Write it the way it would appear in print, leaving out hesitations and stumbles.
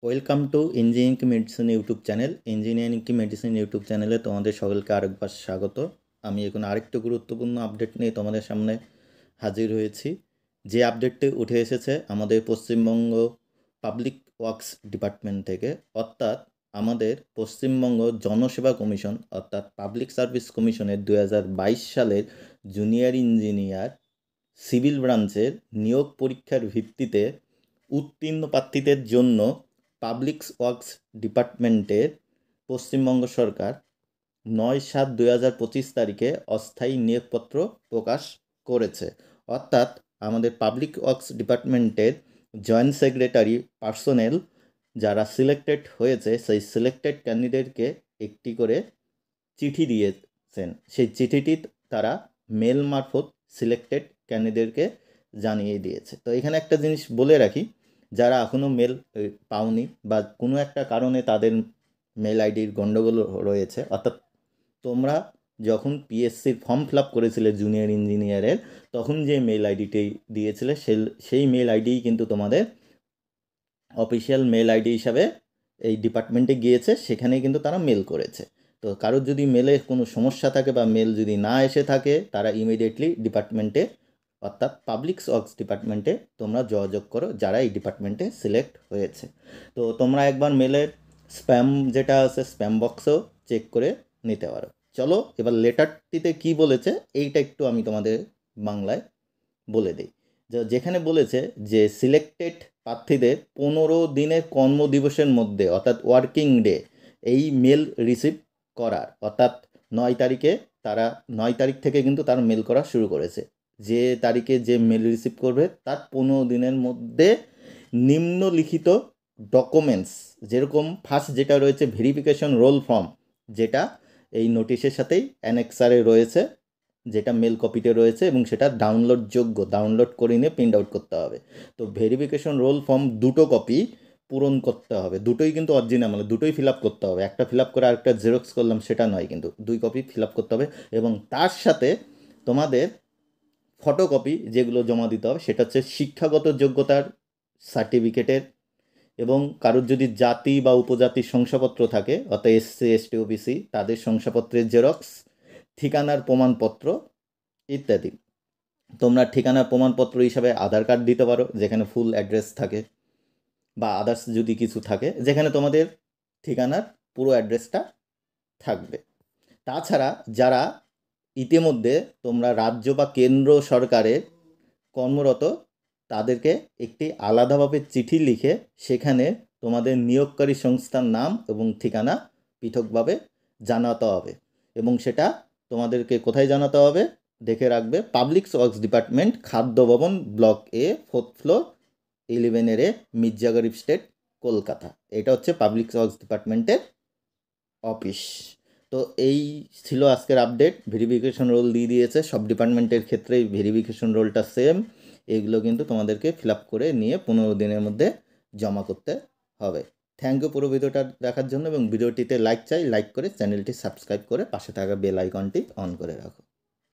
Welcome to engineering medicine YouTube channel. Engineering medicine YouTube চ্যানেলে তোমাদের সকলকে আরেকবার স্বাগত। আমি এখন আরেকটু গুরুত্বপূর্ণ আপডেট নিয়ে তোমাদের সামনে হাজির হয়েছি। যে আপডেটটি উঠে এসেছে আমাদের পশ্চিমবঙ্গ পাবলিক ওয়ার্কস ডিপার্টমেন্ট থেকে, অর্থাৎ আমাদের পশ্চিমবঙ্গ জনসেবা কমিশন অর্থাৎ পাবলিক সার্ভিস কমিশনের 2022 সালের জুনিয়র ইঞ্জিনিয়ার সিভিল ব্রাঞ্চের নিয়োগ পরীক্ষার ভিত্তিতে উত্তীর্ণ প্রার্থীদের জন্য পাবলিক ওয়ার্কস ডিপার্টমেন্টের পশ্চিমবঙ্গ সরকার 9/7/2025 তারিখে অস্থায়ী নিয়োগপত্র প্রকাশ করেছে। অর্থাৎ আমাদের পাবলিক ওয়ার্কস ডিপার্টমেন্টের জয়েন্ট সেক্রেটারি পার্সোনেল যারা সিলেক্টেড হয়েছে সেই সিলেক্টেড ক্যান্ডিডেটকে একটি করে চিঠি দিয়েছেন। সেই চিঠিটি তারা মেল মারফত সিলেক্টেড ক্যান্ডিডেটকে জানিয়ে দিয়েছে। তো এখানে একটা জিনিস বলে রাখি, যারা এখনও মেল পাওনি বা কোনো একটা কারণে তাদের মেল আইডির গণ্ডগোল রয়েছে, অর্থাৎ তোমরা যখন পিএসসির ফর্ম ফিল আপ করেছিলে জুনিয়র ইঞ্জিনিয়ারের, তখন যে মেল আইডিটি দিয়েছিলে সেই মেল আইডিই কিন্তু তোমাদের অফিসিয়াল মেল আইডি হিসাবে এই ডিপার্টমেন্টে গিয়েছে, সেখানেই কিন্তু তারা মেল করেছে। তো কারোর যদি মেলে কোনো সমস্যা থাকে বা মেল যদি না এসে থাকে, তারা ইমিডিয়েটলি ডিপার্টমেন্টে অর্থাৎ পাবলিক ওয়ার্কস ডিপার্টমেন্টে তোমরা যোগাযোগ করো যারা এই ডিপার্টমেন্টে সিলেক্ট হয়েছে। তো তোমরা একবার মেলের স্প্যাম যেটা আছে স্প্যাম বক্সেও চেক করে নিতে পারো। চলো এবার লেটারটিতে কি বলেছে এইটা একটু আমি তোমাদের বাংলায় বলে দিই। যেখানে বলেছে যে সিলেক্টেড প্রার্থীদের 15 দিনের কর্মদিবসের মধ্যে অর্থাৎ ওয়ার্কিং ডে এই মেল রিসিভ করার, অর্থাৎ 9 তারিখে তারা 9 তারিখ থেকে কিন্তু তারা মেল করা শুরু করেছে। যে তারিখে যে মেল রিসিভ করবে তার 15 দিনের মধ্যে নিম্নলিখিত ডকুমেন্টস, যেরকম ফার্স্ট যেটা রয়েছে ভেরিফিকেশন রোল ফর্ম, যেটা এই নোটিশের সাথেই অ্যানেক্সারে রয়েছে, যেটা মেল কপিতে রয়েছে এবং সেটা ডাউনলোড করে নিয়ে প্রিন্ট আউট করতে হবে। তো ভেরিফিকেশন রোল ফর্ম 2টো কপি পূরণ করতে হবে, দুটোই কিন্তু অরিজিনাল, মানে দুটোই ফিল আপ করতে হবে। একটা ফিল আপ করে আরেকটা জেরক্স করলাম সেটা নয়, কিন্তু 2 কপি ফিল আপ করতে হবে। এবং তার সাথে তোমাদের ফটোকপি যেগুলো জমা দিতে হবে সেটা হচ্ছে শিক্ষাগত যোগ্যতার সার্টিফিকেটের, এবং কারোর যদি জাতি বা উপজাতির শংসাপত্র থাকে অর্থাৎ এসসি এসটি ওবিসি তাদের শংসাপত্রের জেরক্স, ঠিকানার প্রমাণপত্র ইত্যাদি। তোমরা ঠিকানার প্রমাণপত্র হিসাবে আধার কার্ড দিতে পারো যেখানে ফুল অ্যাড্রেস থাকে, বা আদার্স যদি কিছু থাকে যেখানে তোমাদের ঠিকানার পুরো অ্যাড্রেসটা থাকবে। তাছাড়া যারা ইতিমধ্যে তোমরা রাজ্য বা কেন্দ্র সরকারে কর্মরত, তাদেরকে একটি আলাদাভাবে চিঠি লিখে সেখানে তোমাদের নিয়োগকারী সংস্থার নাম এবং ঠিকানা পৃথকভাবে জানাতে হবে। এবং সেটা তোমাদেরকে কোথায় জানাতে হবে দেখে রাখবে, পাবলিক ওয়ার্কস ডিপার্টমেন্ট, খাদ্য ভবন, ব্লক এ, 4th ফ্লোর, 11 এ, মির্জা গরিব স্টেট, কলকাতা। এটা হচ্ছে পাবলিক ওয়ার্কস ডিপার্টমেন্টের অফিস। তো এই ছিল আজকের আপডেট। ভেরিফিকেশন রোল দিয়ে দিয়েছে, সব ডিপার্টমেন্টের ক্ষেত্রেই ভেরিফিকেশন রোলটা সেম। এগুলো কিন্তু তোমাদেরকে ফিল আপ করে নিয়ে 15 দিনের মধ্যে জমা করতে হবে। থ্যাংক ইউ পুরো ভিডিওটা দেখার জন্য, এবং ভিডিওটিতে লাইক চাই, লাইক করে চ্যানেলটি সাবস্ক্রাইব করে পাশে থাকা বেল আইকনটি অন করে রাখো।